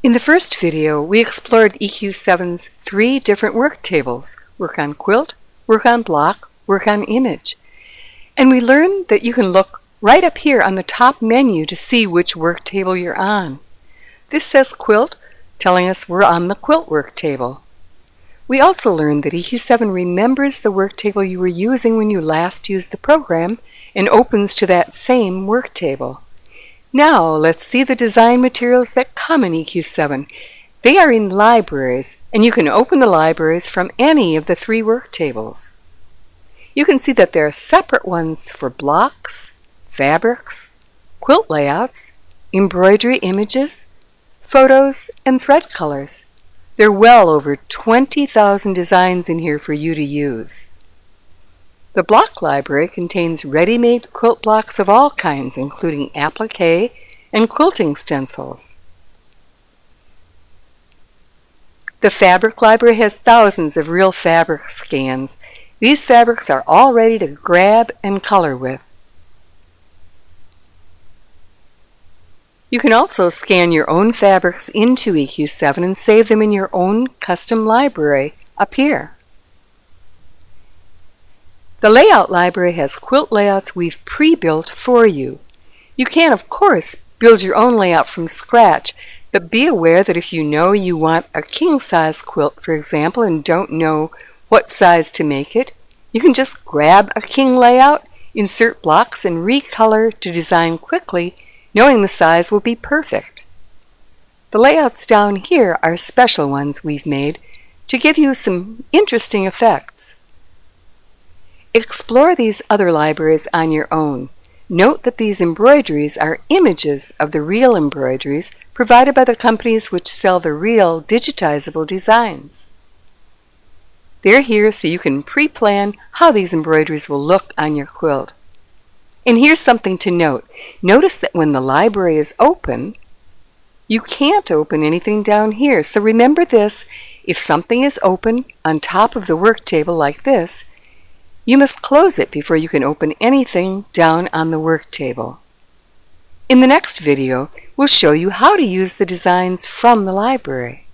In the first video, we explored EQ7's 3 different work tables: work on quilt, work on block, work on image. And we learned that you can look right up here on the top menu to see which work table you're on. This says quilt, telling us we're on the quilt work table. We also learned that EQ7 remembers the work table you were using when you last used the program and opens to that same work table. Now let's see the design materials that come in EQ7. They are in libraries, and you can open the libraries from any of the 3 work tables. You can see that there are separate ones for blocks, fabrics, quilt layouts, embroidery images, photos, and thread colors. There are well over 20,000 designs in here for you to use. The block library contains ready-made quilt blocks of all kinds, including applique and quilting stencils. The fabric library has thousands of real fabric scans. These fabrics are all ready to grab and color with. You can also scan your own fabrics into EQ7 and save them in your own custom library up here. The layout library has quilt layouts we've pre-built for you. You can, of course, build your own layout from scratch, but be aware that if you know you want a king-size quilt, for example, and don't know what size to make it, you can just grab a king layout, insert blocks, and recolor to design quickly, knowing the size will be perfect. The layouts down here are special ones we've made to give you some interesting effects. Explore these other libraries on your own. Note that these embroideries are images of the real embroideries provided by the companies which sell the real digitizable designs. They're here so you can pre-plan how these embroideries will look on your quilt. And here's something to note. Notice that when the library is open, you can't open anything down here. So remember this: if something is open on top of the work table like this, you must close it before you can open anything down on the work table. In the next video, we'll show you how to use the designs from the library.